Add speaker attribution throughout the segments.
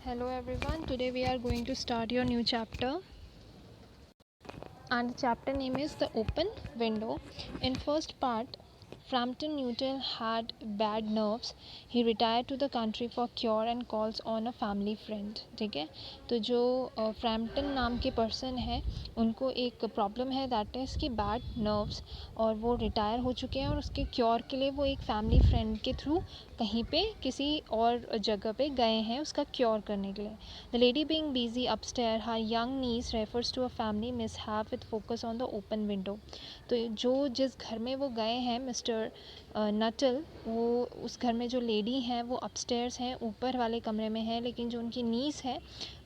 Speaker 1: Hello everyone, today we are going to start your new chapter and the chapter name is The Open Window. In first part, Frampton Newton had bad nerves. He retired to the country for cure and calls on a family friend. ठीक है, तो जो Frampton नाम के person है उनको एक problem है, दैट इज़ कि बैड नर्व्स, और वो रिटायर हो चुके हैं और उसके क्योर के लिए वो एक फैमिली फ्रेंड के थ्रू कहीं पे किसी और जगह पे गए हैं उसका क्योर करने के लिए. The lady being busy upstairs, her young niece refers to a family mishap with focus on the open window. तो जो जिस घर में वो गए हैं मिस्टर नटल, वो उस घर में जो लेडी हैं वो अपस्टेयर्स हैं, ऊपर वाले कमरे में है, लेकिन जो उनकी नीस है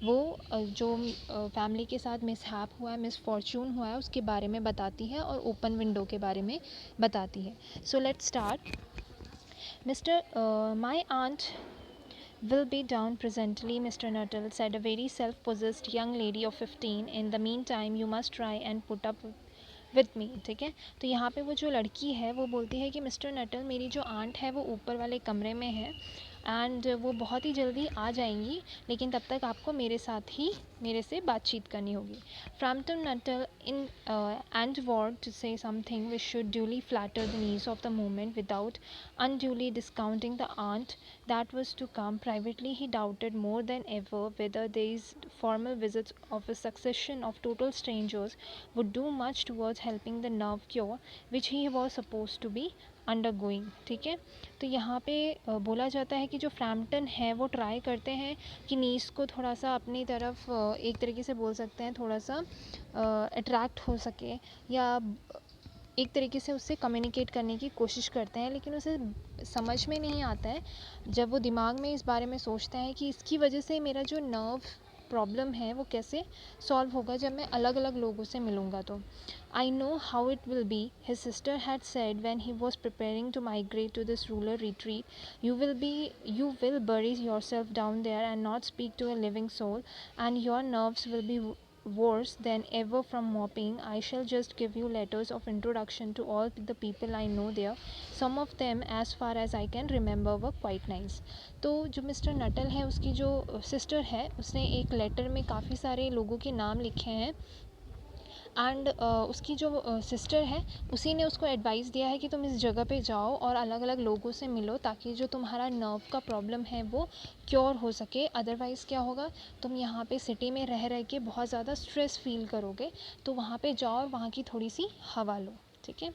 Speaker 1: वो जो फैमिली के साथ मिसहैप हुआ है, मिसफॉर्चून हुआ है, उसके बारे में बताती है और ओपन विंडो के बारे में बताती है. So let's start. My aunt will be down presently, Mr. Nuttall said a very self-possessed young lady of 15. In the meantime, you must try and put up with me. ठीक है, तो यहाँ पे वो जो लड़की है वो बोलती है कि मिस्टर नटल, मेरी जो आंट है वो ऊपर वाले कमरे में है एंड वो बहुत ही जल्दी आ जाएंगी, लेकिन तब तक आपको मेरे से बातचीत करनी होगी. Frampton Nuttel endeavoured to say something which should duly flatter the needs of the moment without unduly discounting the aunt that was to come. Privately, he doubted more than ever whether these formal visits of a succession of total strangers would do much towards helping the nerve cure which he was supposed to be undergoing. ठीक है, तो यहाँ पे बोला जाता है कि जो फ्रैम्पटन है वो ट्राई करते हैं कि नीस को थोड़ा सा अपनी तरफ एक तरीके से बोल सकते हैं थोड़ा सा अट्रैक्ट हो सके, या एक तरीके से उससे कम्युनिकेट करने की कोशिश करते हैं, लेकिन उसे समझ में नहीं आता है जब वो दिमाग में इस बारे में सोचता है कि इसकी वजह से मेरा जो नर्व प्रॉब्लम है वो कैसे सॉल्व होगा जब मैं अलग अलग लोगों से मिलूँगा. तो I know how it will be, his sister had said when he was preparing to migrate to this rural retreat, you will bury yourself down there and not speak to a living soul, and your nerves will be worse than ever from mopping. I shall just give you letters of introduction to all the people I know there. Some of them, as far as I can remember, were quite nice. तो जो mister Nuttall है उसकी जो sister है उसने एक letter में काफ़ी सारे लोगों के नाम लिखे हैं, एंड उसकी जो सिस्टर है उसी ने उसको एडवाइस दिया है कि तुम इस जगह पे जाओ और अलग अलग लोगों से मिलो ताकि जो तुम्हारा नर्व का प्रॉब्लम है वो क्योर हो सके. अदरवाइज़ क्या होगा, तुम यहाँ पे सिटी में रह रह के बहुत ज़्यादा स्ट्रेस फील करोगे, तो वहाँ पे जाओ और वहाँ की थोड़ी सी हवा लो. ठीक है.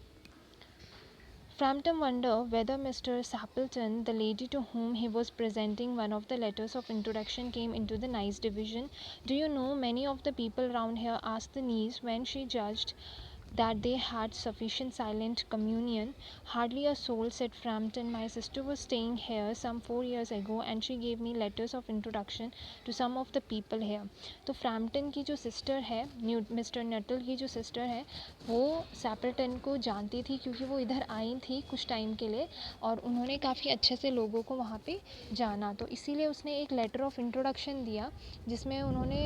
Speaker 1: Frampton wondered whether Mr. Sappleton, the lady to whom he was presenting one of the letters of introduction, came into the nice division. Do you know, many of the people round here, asked the niece when she judged that they had sufficient silent communion. Hardly a soul, said Frampton. My sister was staying here some 4 years ago and she gave me letters of introduction to some of the people here. तो Frampton की जो sister है, mister Nuttall की जो sister है, वो सैपल्टन को जानती थी क्योंकि वो इधर आई थी कुछ टाइम के लिए और उन्होंने काफ़ी अच्छे से लोगों को वहाँ पे जाना, तो इसीलिए उसने एक लेटर ऑफ इंट्रोडक्शन दिया जिसमें उन्होंने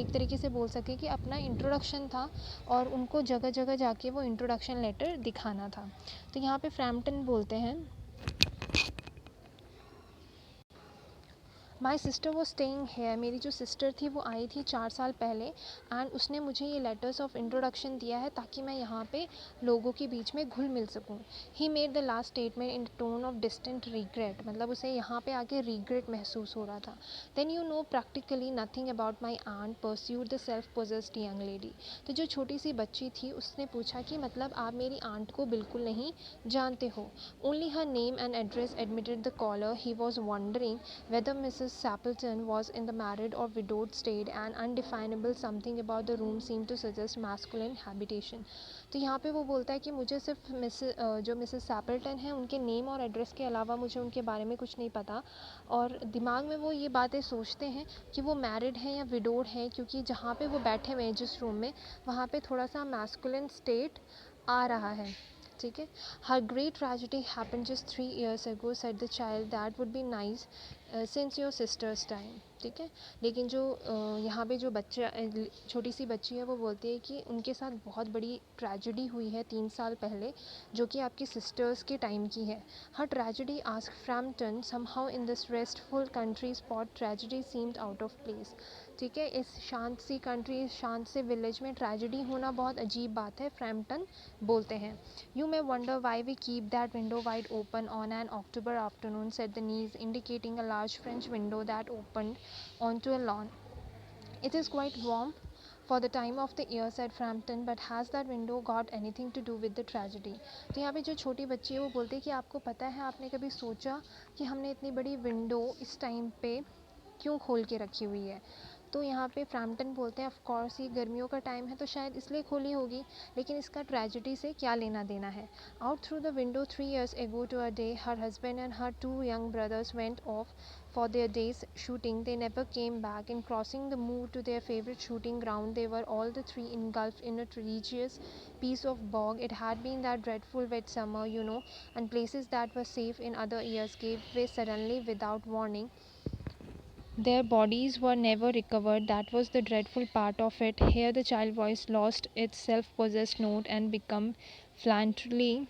Speaker 1: एक तरीके से बोल सके कि अपना इंट्रोडक्शन था और उनको जगह जगह जाके वो इंट्रोडक्शन लेटर दिखाना था. तो यहाँ पे फ्रैम्पटन बोलते हैं, माई सिस्टर वो स्टेइंग हेयर, मेरी जो सिस्टर थी वो आई थी 4 साल पहले एंड उसने मुझे ये लेटर्स ऑफ इंट्रोडक्शन दिया है ताकि मैं यहाँ पे लोगों के बीच में घुल मिल सकूँ. He made the last statement in tone of distant regret, मतलब उसे यहाँ पे आके रिग्रेट महसूस हो रहा था. Then you know practically nothing about my aunt, pursued the self possessed young lady. तो जो छोटी सी बच्ची थी उसने पूछा कि मतलब आप मेरी आंट को बिल्कुल नहीं जानते हो. Only her name and address admitted the caller. He was wondering whether Mrs. Sappleton was in the married or widowed state. An undefinable something about the room seemed to suggest masculine habitation. तो यहाँ पे वो बोलता है कि मुझे सिर्फ जो मिसेस सैपल्टन है उनके नेम और एड्रेस के अलावा मुझे उनके बारे में कुछ नहीं पता, और दिमाग में वो ये बातें सोचते हैं कि वो मैरिड हैं या विडोड हैं, क्योंकि जहाँ पे वो बैठे हुए हैं जिस रूम में वहाँ पे थोड़ा सा मैस्कुलिन स्टेट आ रहा है. ठीक है. Her great tragedy happened just 3 years ago, said the child. That would be nice since your sister's time. ठीक है। लेकिन जो यहाँ पे जो बच्चा छोटी सी बच्ची है वो बोलती है कि उनके साथ बहुत बड़ी ट्रेजेडी हुई है 3 साल पहले, जो कि आपकी सिस्टर्स के टाइम की है। Her tragedy ask Frampton somehow in this restful country spot tragedy seemed out of place. ठीक है, इस शांत सी कंट्री, शांत से विलेज में ट्रेजेडी होना बहुत अजीब बात है, फ्रैम्पटन बोलते हैं। You may wonder why we keep that window wide open on an October afternoon, said Denise, indicating a large French window that opened onto a lawn. It is quite warm for the time of the year, said Frampton, but has that window got anything to do with the tragedy? तो यहाँ पे जो छोटी बच्ची है वो बोलती है कि आपको पता है, आपने कभी सोचा कि हमने इतनी बड़ी विंडो इस टाइम पे क्यों खोल के रखी हुई है? तो यहाँ पे फ्रैम्पटन बोलते हैं, ऑफ कोर्स ये गर्मियों का टाइम है तो शायद इसलिए खोली होगी, लेकिन इसका ट्रेजेडी से क्या लेना देना है? Out through the window 3 years ago to a day, her husband and her 2 young brothers went off for their day's shooting. They never came back. In crossing the moor to their favorite shooting ground, they were all the three engulfed in a religious piece of bog. It had been that dreadful wet summer, you know, and places that were safe in other years gave way suddenly without warning. Their bodies were never recovered. That was the dreadful part of it. Here the child voice lost its self-possessed note and became flatly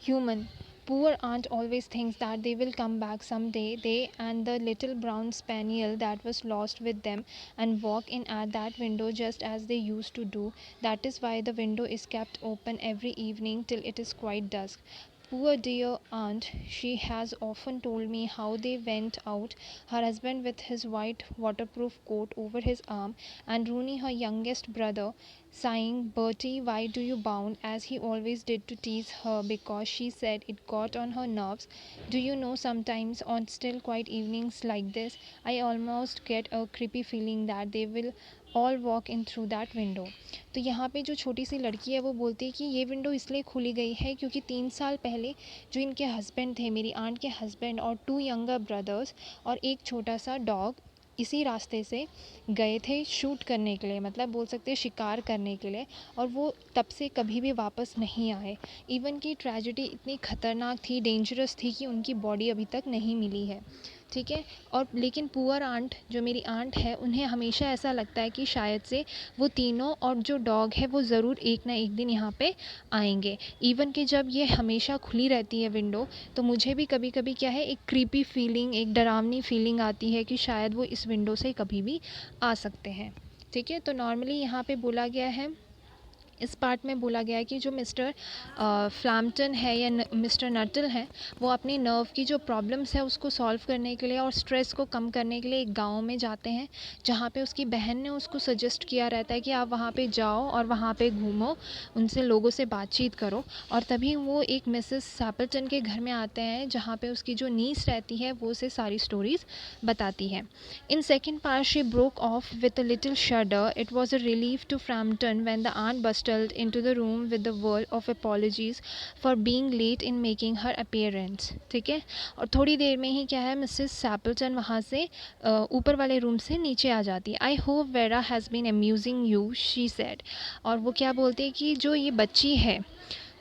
Speaker 1: human. Poor aunt always thinks that they will come back some day, they and the little brown spaniel that was lost with them, and walk in at that window just as they used to do. That is why the window is kept open every evening till it is quite dusk. Poor dear aunt, she has often told me how they went out, her husband with his white waterproof coat over his arm, and Rooney, her youngest brother, sighing, Bertie, why do you bound, as he always did to tease her, because she said it got on her nerves. Do you know, sometimes on still quiet evenings like this, I almost get a creepy feeling that they will all walk in through that window. तो यहाँ पे जो छोटी सी लड़की है वो बोलती है कि ये विंडो इसलिए खुली गई है क्योंकि 3 साल पहले जो इनके हस्बैंड थे, मेरी आंट के हस्बैंड और 2 यंगर ब्रदर्स और एक छोटा सा डॉग, इसी रास्ते से गए थे शूट करने के लिए, मतलब बोल सकते हैं शिकार करने के लिए, और वो तब से कभी भी वापस नहीं आए। इवन की ट्रेजेडी इतनी ख़तरनाक थी, डेंजरस थी कि उनकी बॉडी अभी तक नहीं मिली है। ठीक है, और लेकिन पुअर आंट, जो मेरी आंट है, उन्हें हमेशा ऐसा लगता है कि शायद से वो तीनों और जो डॉग है वो ज़रूर एक ना एक दिन यहाँ पे आएंगे। इवन कि जब ये हमेशा खुली रहती है विंडो, तो मुझे भी कभी कभी क्या है, एक क्रीपी फीलिंग, एक डरावनी फीलिंग आती है कि शायद वो इस विंडो से कभी भी आ सकते हैं। ठीक है, तो नॉर्मली यहाँ पे बोला गया है, इस पार्ट में बोला गया है कि जो मिस्टर फ्लैम्पटन है या मिस्टर नटल है, वो अपनी नर्व की जो प्रॉब्लम्स है उसको सॉल्व करने के लिए और स्ट्रेस को कम करने के लिए एक गांव में जाते हैं, जहाँ पे उसकी बहन ने उसको सजेस्ट किया रहता है कि आप वहाँ पे जाओ और वहाँ पे घूमो, उनसे लोगों से बातचीत करो। और तभी वो एक मिसेस सैपल्टन के घर में आते हैं, जहाँ पे उसकी जो नीस रहती है वो उसे सारी स्टोरीज़ बताती है। In second part she broke off with a little shudder. It was a relief to Frampton when the aunt bustled into the room with the word of apologies for being late in making her appearance. ठीक है, और थोड़ी देर में ही क्या है, Mrs सैपल्टन वहाँ से ऊपर वाले रूम से नीचे आ जाती है। I hope Vera has been amusing you, she said. और वो क्या बोलती है कि जो ये बच्ची है,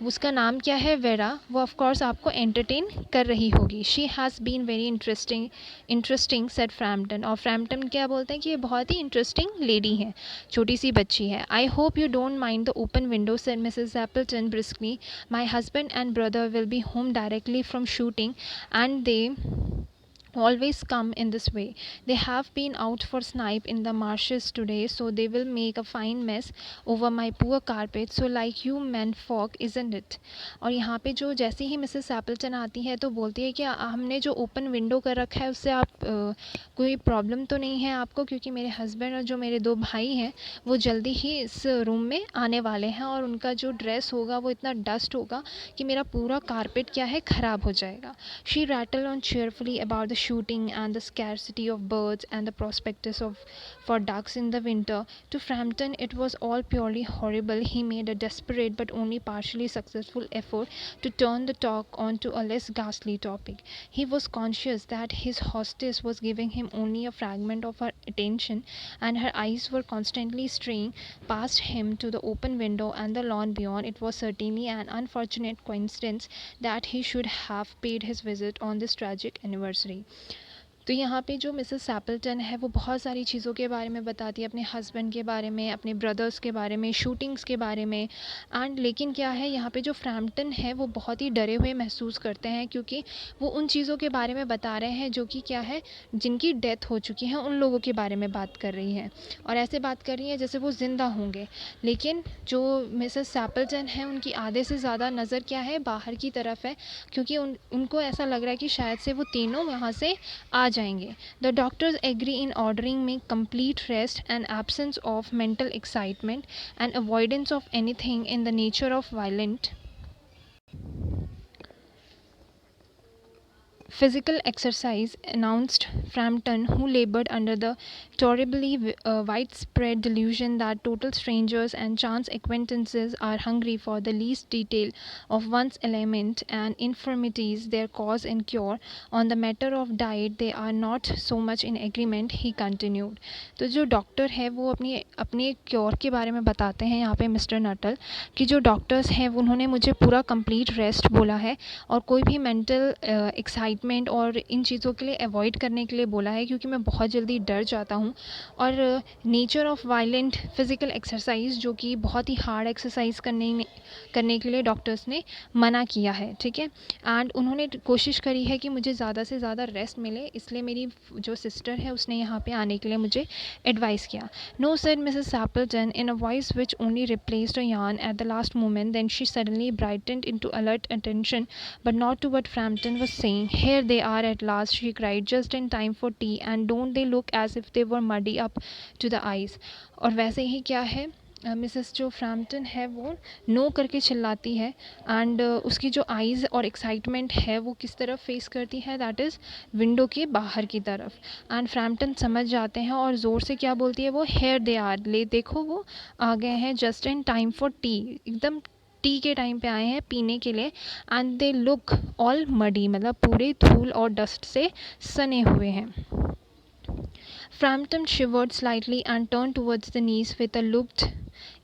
Speaker 1: उसका नाम क्या है, वेरा, वो ऑफ कोर्स आपको एंटरटेन कर रही होगी। She has been very interesting said Frampton. और फ्रैम्पटन क्या बोलते हैं कि ये बहुत ही इंटरेस्टिंग लेडी है, छोटी सी बच्ची है। I hope you don't mind the open window said Mrs Appleton briskly. My husband and brother will be home directly from shooting and they always come in this way. They have been out for snipe in the marshes today, so they will make a fine mess over my poor carpet, so like you men folk, isn't it? और यहाँ पे जो जैसे ही Mrs एप्पल्टन आती है तो बोलती है कि हमने जो ओपन विंडो कर रखा है उससे आप कोई प्रॉब्लम तो नहीं है आपको, क्योंकि मेरे हस्बैंड और जो मेरे 2 भाई हैं वो जल्दी ही इस रूम में आने वाले हैं, और उनका जो ड्रेस होगा वो इतना डस्ट होगा कि मेरा पूरा कारपेट क्या है, ख़राब हो जाएगा। She rattle on cheerfully about the shooting and the scarcity of birds and the prospectus for ducks in the winter. To Frampton it was all purely horrible. He made a desperate but only partially successful effort to turn the talk on to a less ghastly topic. He was conscious that his hostess was giving him only a fragment of her attention, and her eyes were constantly straying past him to the open window and the lawn beyond. It was certainly an unfortunate coincidence that he should have paid his visit on this tragic anniversary. तो यहाँ पे जो Mrs सैपल्टन है वो बहुत सारी चीज़ों के बारे में बताती है, अपने हस्बैंड के बारे में, अपने ब्रदर्स के बारे में, शूटिंग्स के बारे में। एंड लेकिन क्या है, यहाँ पे जो फ्रैम्पटन है वो बहुत ही डरे हुए महसूस करते हैं, क्योंकि वो उन चीज़ों के बारे में बता रहे हैं जो कि क्या है, जिनकी डेथ हो चुकी है, उन लोगों के बारे में बात कर रही हैं, और ऐसे बात कर रही हैं जैसे वो ज़िंदा होंगे। लेकिन जो मिसेस सैपल्टन है उनकी आधे से ज़्यादा नज़र क्या है, बाहर की तरफ है, क्योंकि उनको ऐसा लग रहा है कि शायद से वो तीनों वहाँ से आ जाएंगे। The doctors agree in ordering me complete rest and absence of mental excitement and avoidance of anything in the nature of violent physical exercise, announced Frampton, who labored under the terribly widespread delusion that total strangers and chance acquaintances are hungry for the least detail of one's ailment and infirmities, their cause and cure. On the matter of diet, they are not so much in agreement, he continued. तो जो doctor है वो अपने cure के बारे में बताते हैं यहाँ पे मिस्टर नटल, कि जो डॉक्टर्स हैं उन्होंने मुझे पूरा कंप्लीट रेस्ट बोला है, और कोई भी मेंटल एक्साइटमेंट और इन चीज़ों के लिए अवॉइड करने के लिए बोला है, क्योंकि मैं बहुत जल्दी डर जाता हूँ। और nature of violent physical exercise, जो कि बहुत ही हार्ड एक्सरसाइज करने के लिए डॉक्टर्स ने मना किया है, ठीक है। एंड उन्होंने कोशिश करी है कि मुझे ज़्यादा से ज़्यादा रेस्ट मिले, इसलिए मेरी जो सिस्टर है उसने यहाँ पे आने के लिए मुझे एडवाइस किया। No said Mrs Sappleton in a voice which only replaced a yawn at the last moment, then she suddenly brightened into alert attention, but not to what Frampton was saying. Here they are at last, she cried, just in time for tea, and don't they look as if they were muddy up to the eyes. और वैसे ही क्या है, Mrs जो Frampton है वो no करके चिल्लाती है, एंड उसकी जो आइज़ और एक्साइटमेंट है वो किस तरफ फेस करती है, दैट इज़ विंडो के बाहर की तरफ। एंड फ्रैम्पटन समझ जाते हैं और ज़ोर से क्या बोलती है वो, हेयर दे आर, ले देखो वो आ गए हैं, just in time for T, एकदम टी के टाइम पे आए हैं पीने के लिए। And they look all muddy, मतलब पूरे धूल और डस्ट से सने हुए हैं। Frampton shivered slightly and turned towards the niece with a look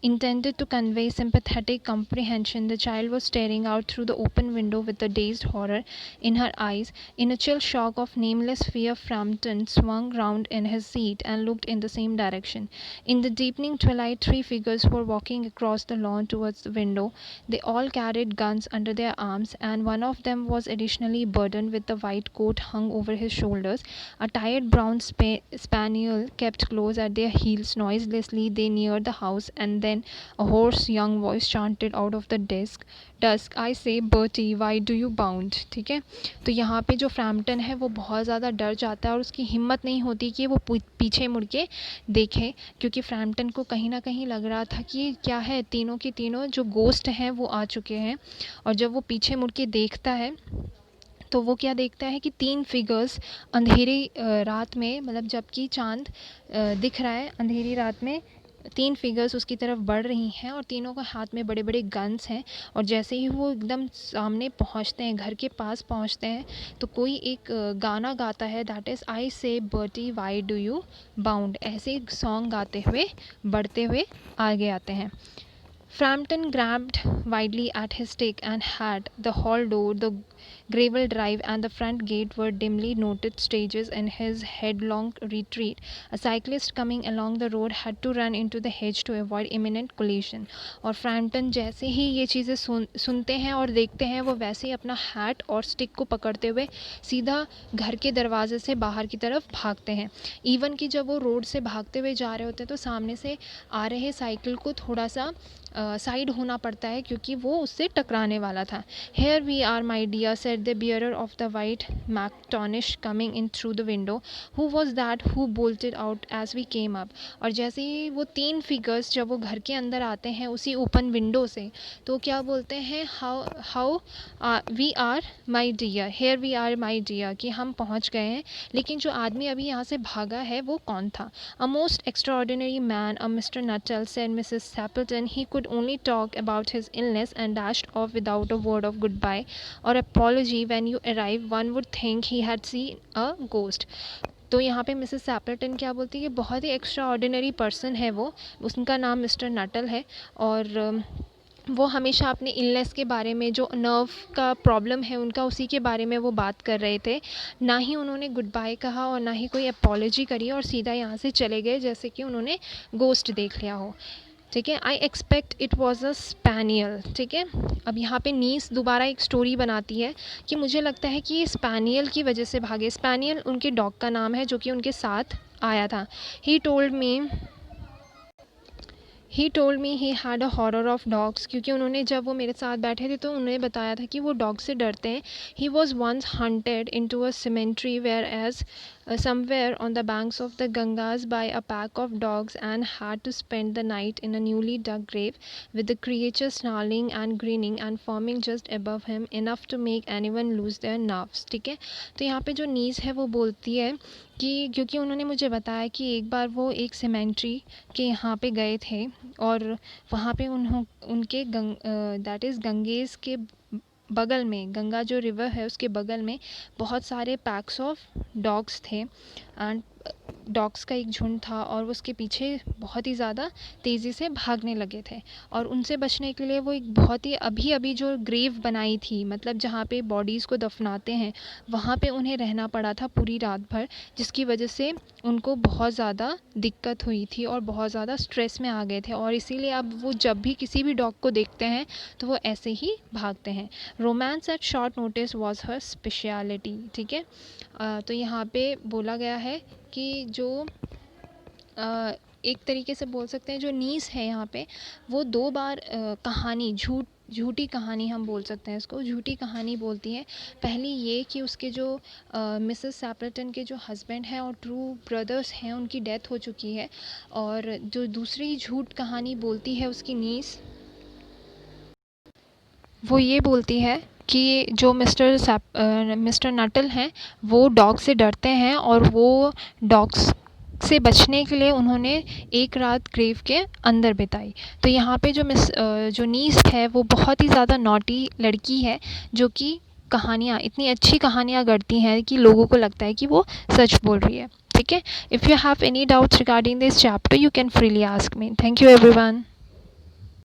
Speaker 1: intended to convey sympathetic comprehension. The child was staring out through the open window with a dazed horror in her eyes. In a chill shock of nameless fear, Frampton swung round in his seat and looked in the same direction. In the deepening twilight, three figures were walking across the lawn towards the window. They all carried guns under their arms, and one of them was additionally burdened with the white coat hung over his shoulders. A tired brown spaniel kept close at their heels. Noiselessly they neared the house, and then a hoarse young voice chanted out of the dusk, I say Bertie, why do you bound? ठीक है। तो यहाँ पे जो Frampton है वो बहुत ज़्यादा डर जाता है, और उसकी हिम्मत नहीं होती कि वो पीछे मुड़ के देखे, क्योंकि फ्रैम्पटन को कहीं ना कहीं लग रहा था कि क्या है, तीनों के तीनों जो गोस्ट हैं वो आ चुके हैं। और जब वो पीछे मुड़ के देखता है तो वो क्या देखता है कि तीन फिगर्स अंधेरी रात में, मतलब जबकि चांद दिख रहा है, अंधेरी रात में तीन फिगर्स उसकी तरफ बढ़ रही हैं, और तीनों के हाथ में बड़े बड़े गन्स हैं। और जैसे ही वो एकदम सामने पहुंचते हैं, घर के पास पहुंचते हैं, तो कोई एक गाना गाता है, दैट इज़ आई से Bertie why do you bound. ऐसे सॉन्ग गाते हुए बढ़ते हुए आगे आते हैं। Frampton grabbed wildly at his stick and hat. The hall door, the gravel drive, and the front gate were dimly noted stages in his headlong retreat. A cyclist coming along the road had to run into the hedge to avoid imminent collision. और Frampton जैसे ही ये चीज़ें सुनते हैं और देखते हैं, वो वैसे ही अपना हैट और स्टिक को पकड़ते हुए सीधा घर के दरवाजे से बाहर की तरफ भागते हैं। इवन कि जब वो रोड से भागते हुए जा रहे होते हैं तो सामने से आ रहे साइकिल को थोड़ा सा साइड होना पड़ता है, क्योंकि वो उससे टकराने वाला था। Here we are my dear, said the bearer of the white mackintosh coming in through the window, who was that who bolted out as we came up. और जैसे ही वो तीन फिगर्स जब वो घर के अंदर आते हैं उसी ओपन विंडो से, तो क्या बोलते हैं, how we are my dear, here we are my dear, कि हम पहुंच गए हैं। लेकिन जो आदमी अभी यहाँ से भागा है वो कौन था? A most extraordinary man, a Mr Nuttel, said Mrs Sappleton. He could only talk about his illness and dashed off without a word of goodbye or apology. When you arrived, one would think he had seen a ghost. तो यहाँ पे Mrs सैपल्टन क्या बोलती है कि बहुत ही extra ordinary person है वो, उसका नाम मिस्टर नटल है, और वो हमेशा अपने इलनेस के बारे में, जो नर्व का प्रॉब्लम है उनका, उसी के बारे में वो बात कर रहे थे। ना ही उन्होंने गुड बाय कहा और ना ही कोई अपॉलॉजी करी और सीधा यहाँ से चले गए जैसे कि उन्होंने गोस्ट देख लिया हो। ठीक है, I expect it was a spaniel. ठीक है, अब यहाँ पे नीस दोबारा एक स्टोरी बनाती है कि मुझे लगता है कि ये स्पैनियल की वजह से भागे। स्पैनियल उनके डॉग का नाम है जो कि उनके साथ आया था। He told me he had a horror of dogs, क्योंकि उन्होंने, जब वो मेरे साथ बैठे थे तो उन्होंने बताया था कि वो डॉग से डरते हैं। He was once hunted into a cemetery where as somewhere on the banks of the Gangas by a pack of dogs and had to spend the night in a newly dug grave with the creature snarling and grinning and foaming just above him enough to make anyone lose their nerves। ठीक है, तो यहाँ पे जो नीज है वो बोलती है कि क्योंकि उन्होंने मुझे बताया कि एक बार वो एक सीमेंट्री के यहाँ पे गए थे और वहाँ पे उनके दैट इज़ गंगेज़ के बगल में, गंगा जो रिवर है उसके बगल में बहुत सारे पैक्स ऑफ डॉग्स थे एंड डॉग्स का एक झुंड था और वो उसके पीछे बहुत ही ज़्यादा तेज़ी से भागने लगे थे। और उनसे बचने के लिए वो एक बहुत ही अभी अभी जो ग्रेव बनाई थी, मतलब जहाँ पे बॉडीज़ को दफनाते हैं, वहाँ पे उन्हें रहना पड़ा था पूरी रात भर, जिसकी वजह से उनको बहुत ज़्यादा दिक्कत हुई थी और बहुत ज़्यादा स्ट्रेस में आ गए थे। और इसीलिए अब वो जब भी किसी भी डॉग को देखते हैं तो वो ऐसे ही भागते हैं। Romance at short notice was her speciality. ठीक है, तो यहाँ पे बोला गया है कि जो एक तरीके से बोल सकते हैं जो नीस है यहाँ पे, वो 2 बार कहानी, झूठी कहानी हम बोल सकते हैं इसको, झूठी कहानी बोलती है। पहली ये कि उसके जो मिसेस सैपरटन के जो हस्बैंड हैं और ट्रू ब्रदर्स हैं उनकी डेथ हो चुकी है। और जो दूसरी झूठ कहानी बोलती है उसकी नीस, वो ये बोलती है कि जो मिस्टर नटल हैं वो डॉग से डरते हैं और वो डॉग्स से बचने के लिए उन्होंने एक रात ग्रेव के अंदर बिताई। तो यहाँ पे जो नीस है वो बहुत ही ज़्यादा नॉटी लड़की है जो कि कहानियाँ, इतनी अच्छी कहानियाँ गढ़ती हैं कि लोगों को लगता है कि वो सच बोल रही है। ठीक है, if you have any doubts regarding this chapter you can freely ask me. Thank you everyone.